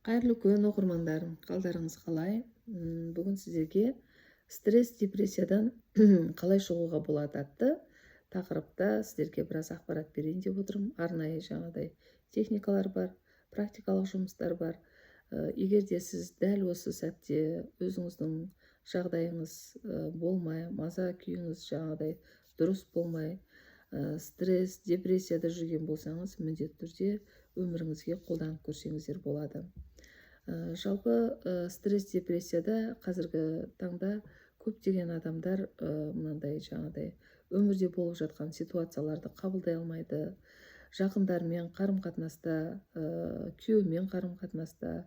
Қайырлы күн оқырмандарым, қалдарыңыз қалай? Бүгін сіздерге стресс депрессиядан қалай шығуға болады атты тақырыпта сіздерге біраз ақпарат берейін деп отырмын. Арнайы жаңағыдай техникалар бар, практикалық жұмыстар бар. Егер де сіз дәл осы сәтте өзіңіздің жағдайыңыз болмай, маза күйіңіз жаңағыдай дұрыс болмай, стресс, депрессияда жүрген болсаңыз, міндетті түрде өміріңізге қолданып көрсеңіздер болады. Жалпы стресс депрессияда қазіргі таңда көптеген адамдар мынандай жаңағыдай өмірде болып жатқан ситуацияларды қабылдай алмайды. Жақындармен қарым-қатынаста, күйеуімен қарым-қатынаста,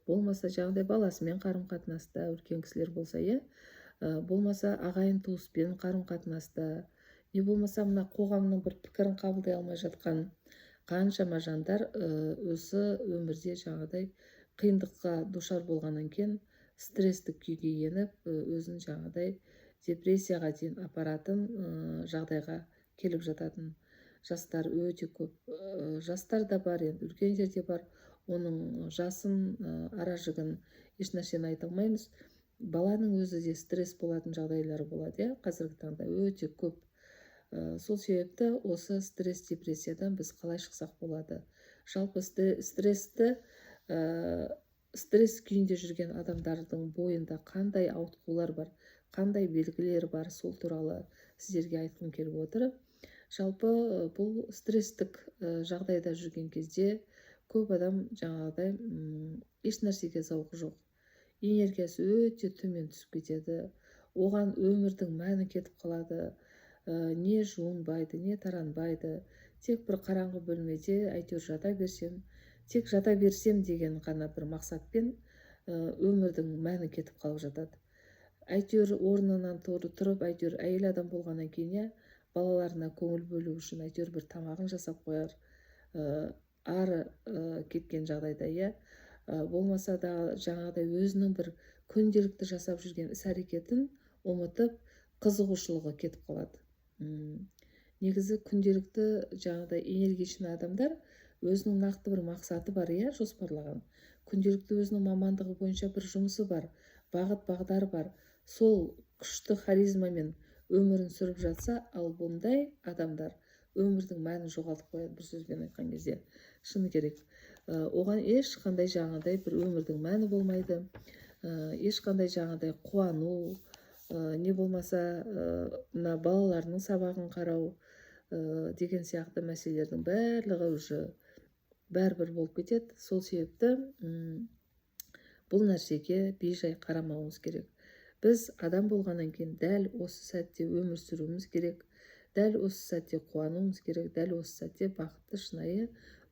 болмаса жаңағыдай баласымен қарым-қатынаста, үлкен кісілер болса, болмаса ағайын туыспен қарым-қатынаста, не болмаса мына қоғамның бір пікірін қабылдай алмай жатқан қаншама жандар осы өмірде жаңағыдай қиындыққа душар болғаннан кейін стресстік күйге еніп өзін жаңағыдай депрессияға дейін апаратын жағдайға келіп жататын жастар өте көп. Жастар да бар, енді үлкендер де бар. Оның жасын, ара-жігін ешнәрсені айта алмаймыз. Баланың өзі де стресс болатын жағдайлары болады, қазіргі таңда өте көп. Сол себепті осы стресс депрессиядан біз қалай шықсақ болады? Жалпы стресс күйінде жүрген адамдардың бойында қандай ауытқулар бар, қандай белгілер бар, сол туралы сіздерге айтқым келіп отыр. Жалпы бұл стресстік жағдайда жүрген кезде көп адам жаңағыдай еш нәрсеге зауқы жоқ. Энергиясы өте төмен түсіп кетеді. Оған өмірдің мәні кетіп қалады. Не жуынбайды, не таранбайды. Тек бір қараңғы бөлмеде әйтеуір жата берсем, тек жата берсем деген ғана бір мақсатпен өмірдің мәні кетіп қалып жатады. Әйтеуір орнынан тұрып, әйтеуір әйел адам болғаннан кейін балаларына көңіл бөлу үшін әйтеуір бір тамағын жасап қояр, ары кеткен жағдайда, болмаса да жаңағыдай өзінің бір күнделікті жасап жүрген іс-әрекетін ұмытып, қызығушылығы кетіп қалады. Негізі күнделікті жаңағыдай энергичный адамдар өзінің нақты бір мақсаты бар, жоспарлаған. Күнделікті өзінің мамандығы бойынша бір жұмысы бар, бағыт-бағдары бар. Сол күшті харизмамен өмірін сүріп жатса, ал бұндай адамдар өмірдің мәнін жоғалтып қояды, бір сөзбен айтқан кезде. Шыны керек. Оған ешқандай жаңағыдай бір өмірдің мәні болмайды. Ешқандай жаңағыдай қуану, не болмаса мына балаларының сабағын қарау деген сияқты мәселелердің барлығы уже бәрібір болып кетеді. Сол себепті бұл нәрсеге бейжай қарамауымыз керек. Біз адам болғаннан кейін дәл осы сәтте өмір сүруіміз керек, дәл осы сәтте қуануымыз керек, дәл осы сәтте бақытты шынайы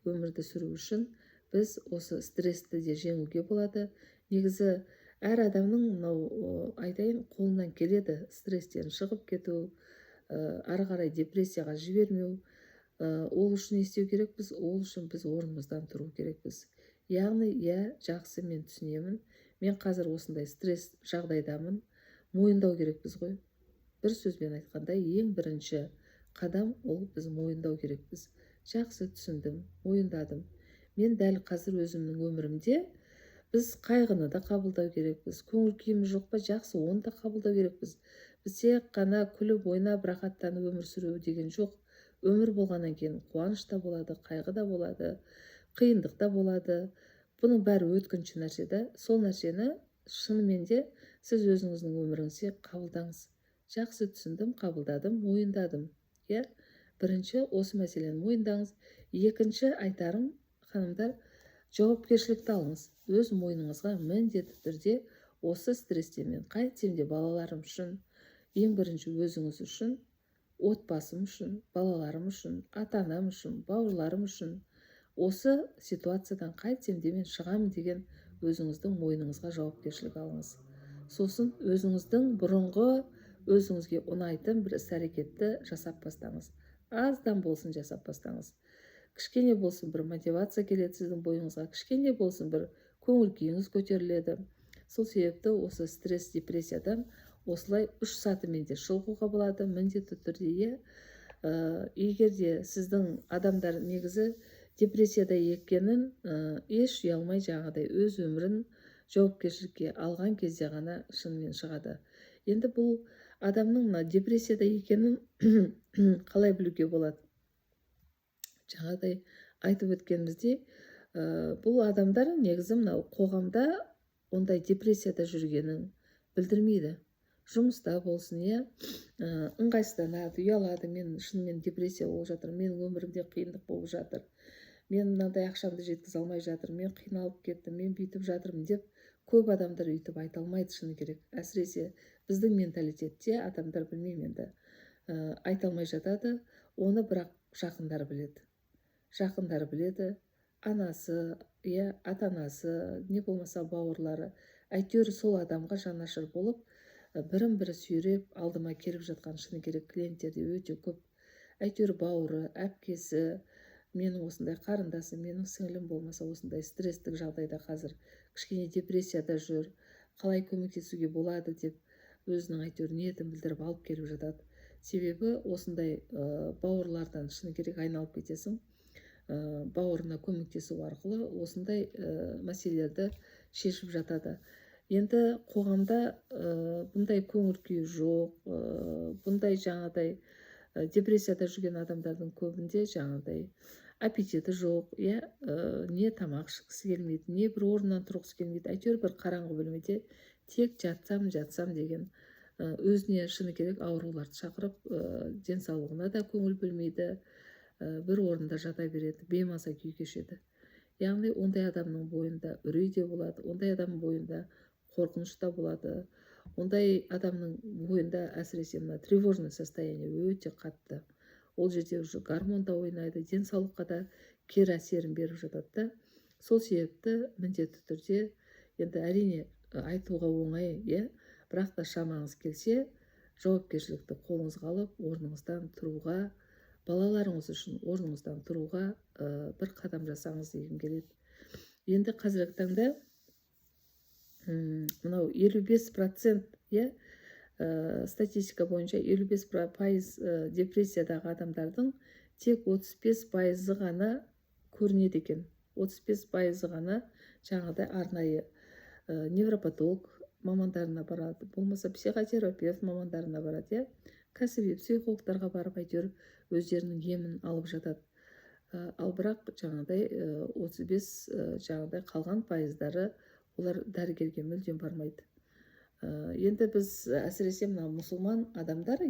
өмірді сүру үшін біз осы стрессті де жеңуге болады. Негізі әр адамның мынау айтайын қолынан келеді стресстен шығып кету, ары қарай депрессияға жібермеу. Ол үшін не істеу керекпіз? Ол үшін біз орнымыздан тұру керекпіз. Яғни, жақсы, мен түсінемін, мен қазір осындай стресс жағдайдамын, мойындау керекпіз ғой. Бір сөзбен айтқанда, ең бірінші қадам ол біз мойындау керекпіз. Жақсы, түсіндім, мойындадым. Мен дәл қазір өзімнің өмірімде біз қайғыны да қабылдау керекпіз. Көңіл күйіміз жоқ па? Жақсы, оны да қабылдау керекпіз. Біз тек қана күліп ойнап рахаттанып өмір сүру деген жоқ. Өмір болғаннан кейін қуаныш та болады, қайғы да болады, қиындық та болады. Бұның бәрі өткінші нәрсе. Сол нәрсені шынымен де сіз өзіңіздің өміріңізде қабылдаңыз. Жақсы, түсіндім, қабылдадым, мойындадым. Бірінші осы мәселені мойындаңыз. Екінші айтарым, ханымдар, жауапкершілікті алыңыз. Өз мойныңызға міндетті түрде осы стресстен мен қайтсем де балаларым үшін, ең бірінші өзіңіз үшін, отбасым үшін, балаларым үшін, ата-анам үшін, бауырларым үшін осы ситуациядан қайтсем де мен шығамын деген өзіңіздің мойныңызға жауапкершілік алыңыз. Сосын өзіңіздің бұрынғы өзіңізге ұнайтын бір іс-әрекетті жасап бастаңыз. Аздан болсын жасап бастаңыз. Кішкене болсын бір мотивация келеді сіздің бойыңызға, кішкене болсын бір көңіл күйіңіз көтеріледі. Сол себепті осы стресс депрессиядан осылай 3 сатымен де шығуға болады, міндетті түрде. Егер де сіздің адамдар негізі депрессияда екенін еш ұялмай жаңағыдай өз өмірін жауапкершілікке алған кезде ғана шынымен шығады. Енді бұл адамның мына депрессияда екенін қалай білуге болады? Жаңағыдай айтып өткеніміздей, бұл адамдар негізі мынау қоғамда ондай депрессияда жүргенін білдірмейді. Жұмыста болсын, ыңғайсызданады, ұялады, мен шынымен депрессия болып жатыр, менің өмірімде қиындық болып жатыр, мен мынандай ақшамды жеткізе алмай жатыр, мен қиналып кеттім, мен бүйтіп жатырмын деп көп адамдар өйтіп айта алмайды шыны керек. Әсіресе біздің менталитетте адамдар білмеймін енді айта алмай жатады, оны бірақ жақындары біледі. Жақындары біледі, анасы, ата-анасы, не болмаса бауырлары, әйтеуір сол адамға жанашыр болып, бірін-бірі сүйреп алдыма келіп жатқан шыны керек клиенттерде өте көп. Әйтеуір бауыры, әпкесі, менің осындай қарындасым, менің сіңілім болмаса осындай стресстік жағдайда қазір кішкене депрессияда жүр, қалай көмектесуге болады деп өзінің әйтеуір ниетін білдіріп алып келіп жатады. Себебі осындай бауырлардан шыны керек айналып кетесің, бауырына көмектесу арқылы осындай мәселелерді шешіп жатады. Енді қоғамда бұндай көңіл күй жоқ, бұндай жаңағыдай депрессияда жүрген адамдардың көбінде жаңағыдай аппетиті жоқ, не тамақ ішкісі келмейді, не бір орнынан тұрғысы келмейді, әйтеуір бір қараңғы бөлмеде тек жатсам деген өзіне шыны керек ауруларды шақырып, денсаулығына да көңіл бөлмейді, бір орында жата береді, беймаза күй кешеді. Яғни ондай адамның бойында үрей де болады, ондай адамның бойында қорқыныш та болады, ондай адамның бойында әсіресе мына тревожный состояние өте қатты. Ол жерде уже гормон да ойнайды, денсаулыққа да кері әсерін беріп жатады да. Сол себепті міндетті түрде, енді әрине айтуға оңай, бірақ та шамаңыз келсе, жауапкершілікті қолыңызға алып, орныңыздан тұруға, балаларыңыз үшін орныңыздан тұруға бір қадам жасаңыз дегім келеді. Енді қазіргі таңда мынау 55%, статистика бойынша 55% депрессиядағы адамдардың тек 35% ғана көрінеді екен. 35% ғана жаңағыдай арнайы невропатолог мамандарына барады, болмаса психотерапевт мамандарына барады, кәсіби психологтарға барып әйтеуір өздерінің емін алып жатады. Ал бірақ жаңағыдай 35 жаңағыдай қалған пайыздары олар дәрігерге мүлдем бармайды. Енді біз әсіресе мына мұсылман адамдар,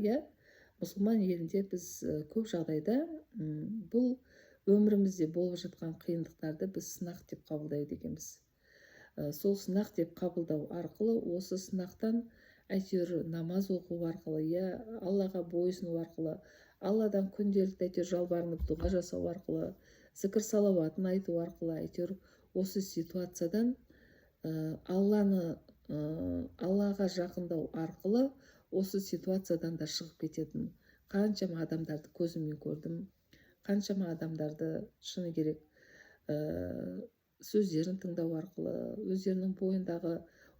мұсылман елінде біз көп жағдайда бұл өмірімізде болып жатқан қиындықтарды біз сынақ деп қабылдайды екенбіз. Сол сынақ деп қабылдау арқылы, осы сынақтан әйтеуір намаз оқу арқылы, Аллаға бойсыну арқылы, Алладан күнделікті әйтеуір жалбарынып дұға жасау арқылы, зікір салауатын айту арқылы, әйтеуір осы ситуациядан Аллаға жақындау арқылы осы ситуациядан да шығып кететін қаншама адамдарды көзіммен көрдім, қаншама адамдарды шыны керек сөздерін тыңдау арқылы, өздерінің бойындағы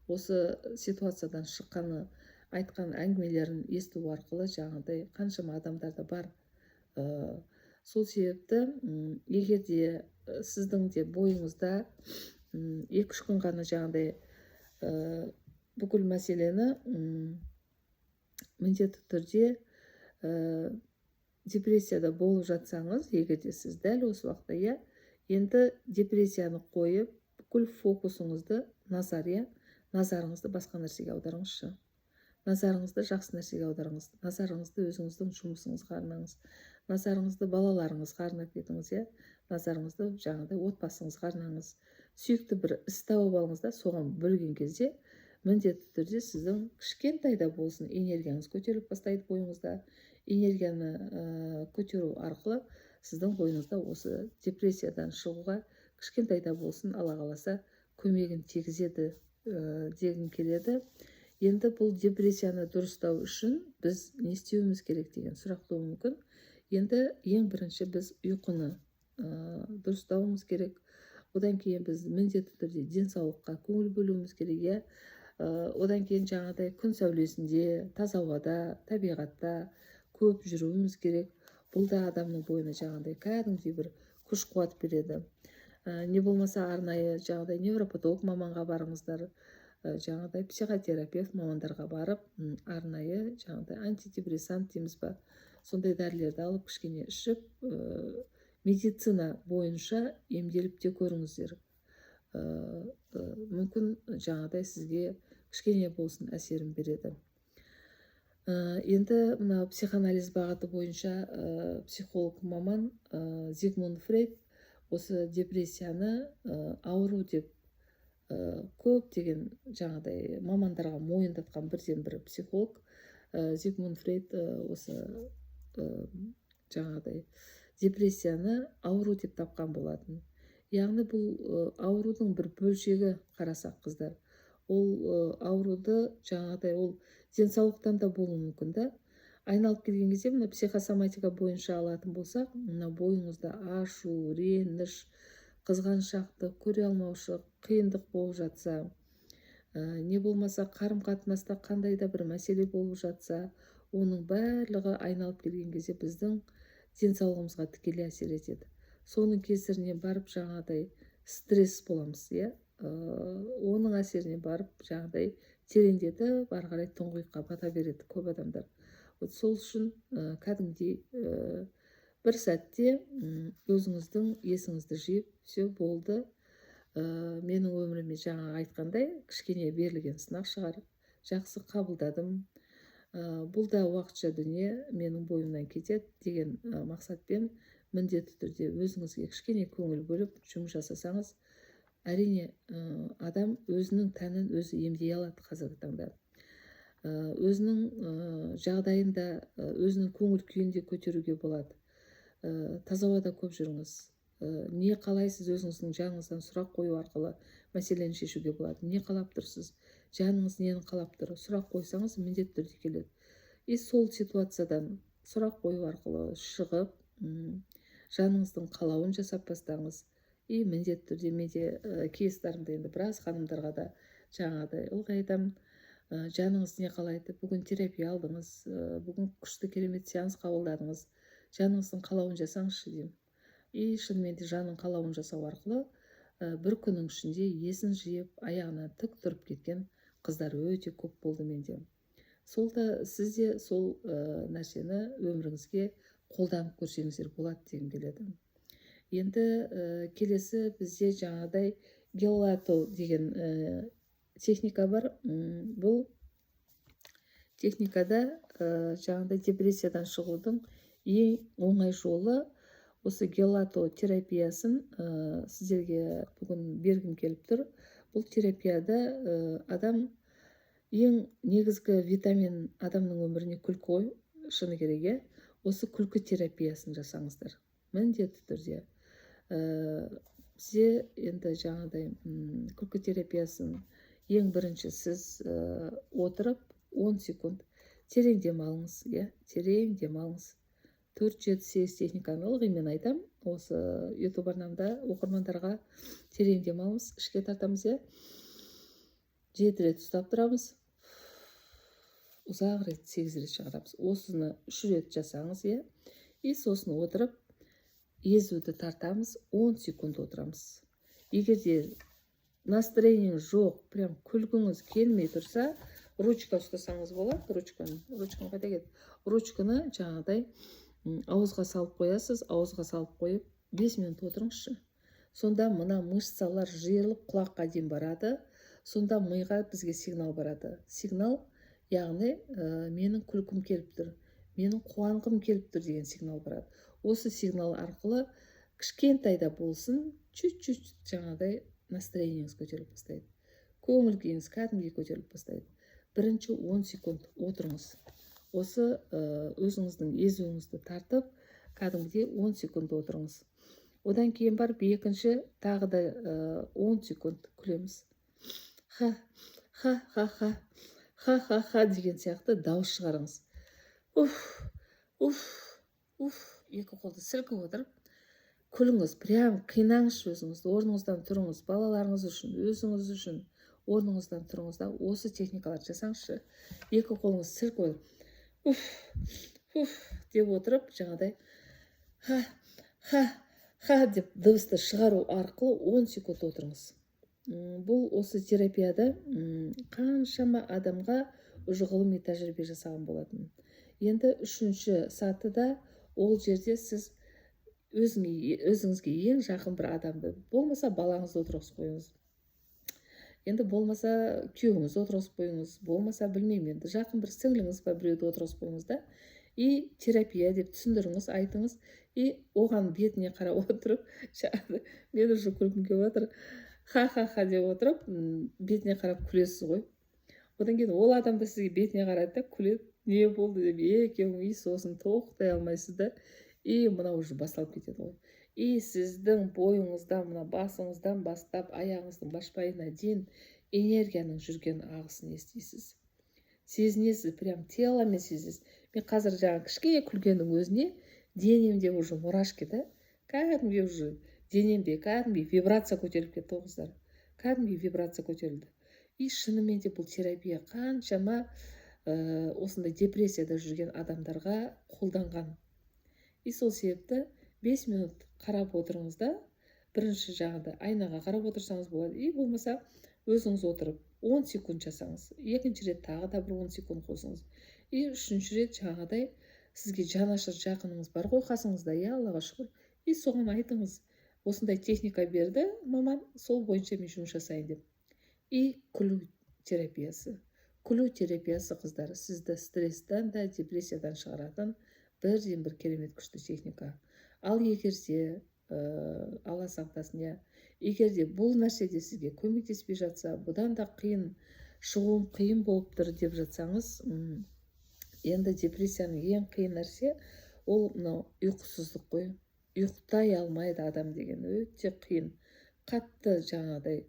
осы ситуациядан шыққаны, айтқан әңгімелерін есту арқылы жаңағыдай қаншама адамдарда бар. Сол себепті егерде сіздің де бойыңызда 2-3 күн ғана жаңағыдай бүкіл мәселені міндетті түрде депрессияда болып жатсаңыз, егерде сіз дәл осы уақытта енді депрессияны қойып, бүкіл фокусыңызды, назарыңызды басқа нәрсеге аударыңызшы. Назарыңызды жақсы нәрсеге аударыңыз, назарыңызды өзіңіздің жұмысыңызға арнаңыз, назарыңызды балаларыңызға арнап кетіңіз, назарыңызды жаңағыдай отбасыңызға арнаңыз. Сүйікті бір іс тауып алыңыз да, соған бөлген кезде міндетті түрде сіздің кішкентай да болсын энергияңыз көтеріліп бастайды бойыңызда. Энергияны көтеру арқылы сіздің бойыңызда осы депрессиядан шығуға кішкентай да болсын Алла қаласа көмегін тигізеді дегім келеді. Енді бұл депрессияны дұрыстау үшін біз не істеуіміз керек деген сұрақ туы мүмкін. Енді ең бірінші біз ұйқыны дұрыстауымыз керек. Одан кейін біз міндетті түрде денсаулыққа көңіл бөлуіміз керек. Одан кейін жаңағыдай күн сәулесінде, таза ауада, табиғатта көп жүруіміз керек. Бұл да адамның бойына жаңағыдай кәдімгідей бір күш қуат береді. Не болмаса арнайы жаңағыдай невропатолог маманға барыңыздар, жаңағыдай психотерапевт мамандарға барып, арнайы жаңағыдай антидепрессант дейміз ба, сондай дәрілерді алып кішкене ішіп, медицина бойынша емделіп те көріңіздер. Мүмкін жаңағыдай сізге кішкене болсын әсерін береді. Енді мына психоанализ бағыты бойынша психолог маман Зигмунд Фрейд осы депрессияны ауру деп көптеген жаңағыдай мамандарға мойындатқан бірден бір психолог. Зигмунд Фрейд осы жаңағыдай депрессияны ауру деп тапқан болатын. Яғни бұл аурудың бір бөлшегі қарасақ қыздар. Ол ауруды жаңағыдай ол денсаулықтан да болуы мүмкін да. Айналып келген кезде мына психосоматика бойынша алатын болсақ, мына бойыңызда ашу, реніш, қызғаншақтық, көре алмаушылық, қиындық болып жатса, не болмаса қарым-қатынаста қандай да бір мәселе болып жатса, оның барлығы айналып келген кезде біздің денсаулығымызға тікелей әсер етеді. Соның кесірінен барып жаңағыдай стресс боламыз, оның әсеріне барып жаңағыдай тереңдетіп ары қарай тұңғиыққа бата береді көп адамдар. Сол үшін кәдімгідей бір сәтте өзіңіздің есіңізді жиып, все болды, менің өміріме жаңа айтқандай кішкене берілген сынақ шығар, жақсы қабылдадым, бұл да уақытша дүние, менің бойымнан кетеді деген мақсатпен міндетті түрде өзіңізге кішкене көңіл бөліп жұмыс жасасаңыз, әрине адам өзінің тәнін өзі емдей алады қазіргі таңда. Өзінің жағдайында, өзінің көңіл күйінде көтеруге болады. Таза ауада көп жүріңіз. Не қалайсыз, өзіңіздің жаныңыздан сұрақ қою арқылы мәселені шешуге болады. Не қалап тұрсыз? Жаныңыз нені қалап тұр? Сұрақ қойсаңыз, міндетті түрде келеді. Сол ситуациядан сұрақ қою арқылы шығып, жаныңыздың қалауын жасап бастаңыз. Міндетті түрде менде кейстарымда енді біраз ханымдарға да жаңағыдай ылғи айтамын, жаныңыз не қалайды? Бүгін терапия алдыңыз, бүгін күшті керемет сеанс қабылдадыңыз, жаныңыздың қалауын жасаңызшы деймін. Шынымен де жанның қалауын жасау арқылы бір күннің ішінде есін жиып, аяғынан тік тұрып кеткен қыздар өте көп болды менде. Сол да сіз де сол нәрсені өміріңізге қолданып көрсеңіздер болады дегім келеді. Енді келесі бізде жаңағыдай геллато деген техника бар. Бұл техникада жаңағыдай депрессиядан шығудың ең оңай жолы. Осы геллато терапиясын сіздерге бүгін бергім келіп тұр. Бұл терапияда адам ең негізгі витамин адамның өміріне күлкі ғой, шыны керек. Осы күлкі терапиясын жасаңыздар. Міндетті түрде. Сізде енді жаңағыдай күлкі терапиясын ең бірінші сіз отырып 10 секунд терең демалыңыз, терең демалыңыз. 4-7-8 техниканы ылғи мен айтам, осы YouTube арнамда оқырмандарға терең демалыңыз, ішке тартамыз, 7 рет ұстап тұрамыз, ұзақ рет 8 рет шығарамыз. Осыны 3 рет жасаңыз, сосын отырып езуді тартамыз, 10 секунд отырамыз. Егер де настроениеңіз жоқ, прям күлкіңіз келмей тұрса, ручка ұстасаңыз болады. Ручканы қайда кетті? Ручканы жаңағыдай ауызға салып қоясыз, ауызға салып қойып 5 минут отырыңызшы. Сонда мына мышцалар жиырылып құлаққа дейін барады. Сонда миға бізге сигнал барады. Сигнал, яғни менің күлкім келіп тұр, менің қуанғым келіп тұр деген сигнал барады. Осы сигнал арқылы кішкентайда болсын, чуть-чуть жаңағыдай настроениеңіз көтеріліп бастайды. Көңіл күйіңіз кәдімгідей көтеріліп бастайды. Бірінші 10 секунд отырыңыз. Осы өзіңіздің езуіңізді тартып, кәдімгідей 10 секунд отырыңыз. Одан кейін барып екінші тағы да 10 секунд күлеміз. Ха деген сияқты дауыс шығарыңыз. Екі қолды сілкіп отырып күліңіз, прям қинаңызшы өзіңізді, орныңыздан тұрыңыз, балаларыңыз үшін, өзіңіз үшін орныңыздан тұрыңыз да осы техникаларды жасаңызшы. Екі қолыңыз сілкіп отырып деп отырып жаңағыдай ха деп дыбысты шығару арқылы 10 секунд отырыңыз. Бұл осы терапияда қаншама адамға уже ғылыми тәжірибе жасаған болатын. Енді үшінші сатыда ол жерде сіз өзіңізге ең жақын бір адамды, болмаса балаңызды отырғызып қойыңыз. Енді болмаса күйеуіңізді отырғызып қойыңыз, болмаса білмеймін енді жақын бір сіңліңіз ба біреуді отырғызып қойыңыз да, и терапия деп түсіндіріңіз, айтыңыз, и оған бетіне қарап отырып, жаңағы мен уже күлкім келіп жатыр, ха-ха-ха деп отырып, бетіне қарап күлесіз ғой. Одан кейін ол адам да сізге бетіне қарайды да күледі, не болды деп, екеуің сосын тоқтай алмайсыз да, и мына уже басталып кетеді ғой. И сіздің бойыңыздан, мына басыңыздан бастап аяғыңыздың башпайына дейін энергияның жүрген ағысын естисіз. Сезінесіз, прям теломен сезесіз. Мен қазір жаңағы кішкене күлгеннің өзіне денемде уже мурашки да, кәдімгі уже денемде кәдімгі вибрация көтеріліп кетті қыздар. Кәдімгі вибрация көтерілді. И шынымен де бұл терапия қаншама осындай депрессияда жүрген адамдарға қолданған. И сол себепті 5 минут қарап отырыңыз да, бірінші жаңағыда айнаға қарап отырсаңыз болады, и болмаса өзіңіз отырып 10 секунд жасаңыз. Екінші рет тағы да бір 10 секунд қосыңыз. И үшінші рет жаңағыдай сізге жанашыр жақыныңыз бар ғой қасыңызда, Аллаға шүкір. И соған айтыңыз, осындай техника берді маман, сол бойынша мен жұмыс жасайын деп. И күлу терапиясы. Күлу терапиясы қыздар, сізді стресстен да, депрессиядан шығаратын бірден бір керемет күшті техника. Ал егерде Алла сақтасын, егерде бұл нәрседе сізге көмектеспей жатса, бұдан да қиын, шығуым қиын болып тұр деп жатсаңыз, енді депрессияның ең қиын нәрсе ол мынау ұйқысыздық қой. Ұйықтай алмайды адам деген өте қиын. Қатты жаңағыдай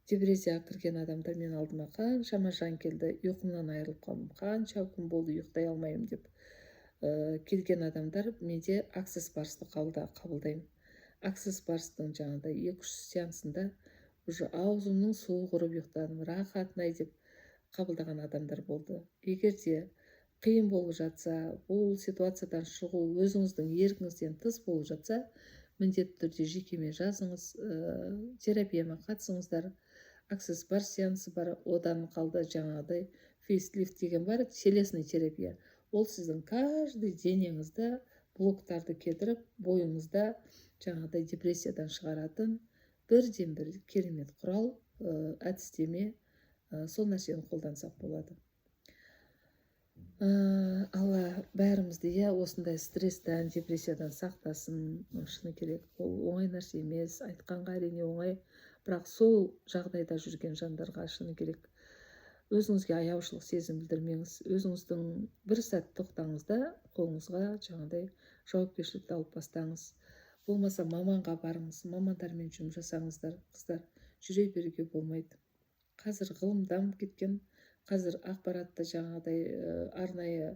депрессияға кірген адамдар мен алдыма қаншама жан келді, ұйқымнан айырылып қалдым, қанша күн болды ұйықтай алмаймын деп келген адамдар менде Access Bars'ты қабылдаймын. Access Bars'тың жаңағыдай 2-3 сеансында уже аузымның суы құрып ұйықтадым, рахатнай деп қабылдаған адамдар болды. Егерде қиын болып жатса, бұл ситуациядан шығу өзіңіздің еркіңізден тыс болып жатса, міндетті түрде жекеме жазыңыз, терапияма қатысыңыздар. Access Bars сеансы бар, одан қалды жаңағыдай фейслифт деген бар, телесный терапия. Ол сіздің каждый денеңізді блоктарды кетіріп, бойыңызда жаңағыдай депрессиядан шығаратын бірден бір керемет құрал, әдістеме, сол нәрсені қолдансақ болады. Алла бәрімізді осындай стресстен, депрессиядан сақтасын. Шыны керек, ол оңай нәрсе емес, айтқанға әрине оңай, бірақ сол жағдайда жүрген жандарға шыны керек, өзіңізге аяушылық сезім білдірмеңіз. Өзіңіздің бір сәт тоқтаңыз да, қолыңызға жаңағыдай жауапкершілікті алып бастаңыз. Болмаса маманға барыңыз, мамандармен жұмыс жасаңыздар. Қыздар, жүре беруге болмайды. Қазір ғылым дамып кеткен, қазір ақпаратты жаңағыдай арнайы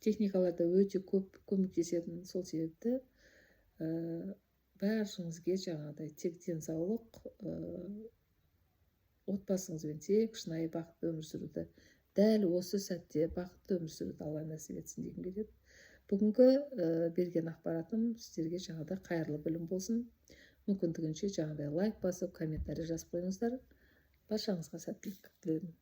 техникаларда өте көп көмектесетін. Сол себепті бәріңізге жаңағыдай тек денсаулық, отбасыңызбен тек шынайы бақытты өмір сүруді, дәл осы сәтте бақытты өмір сүруді Алла нәсіп етсін дегім келеді. Бүгінгі берген ақпаратым сіздерге жаңағыдай қайырлы білім болсын. Мүмкіндігінше жаңағыдай лайк басып, комментарий жазып қойыңыздар. Баршаңызға сәттілік тіледім.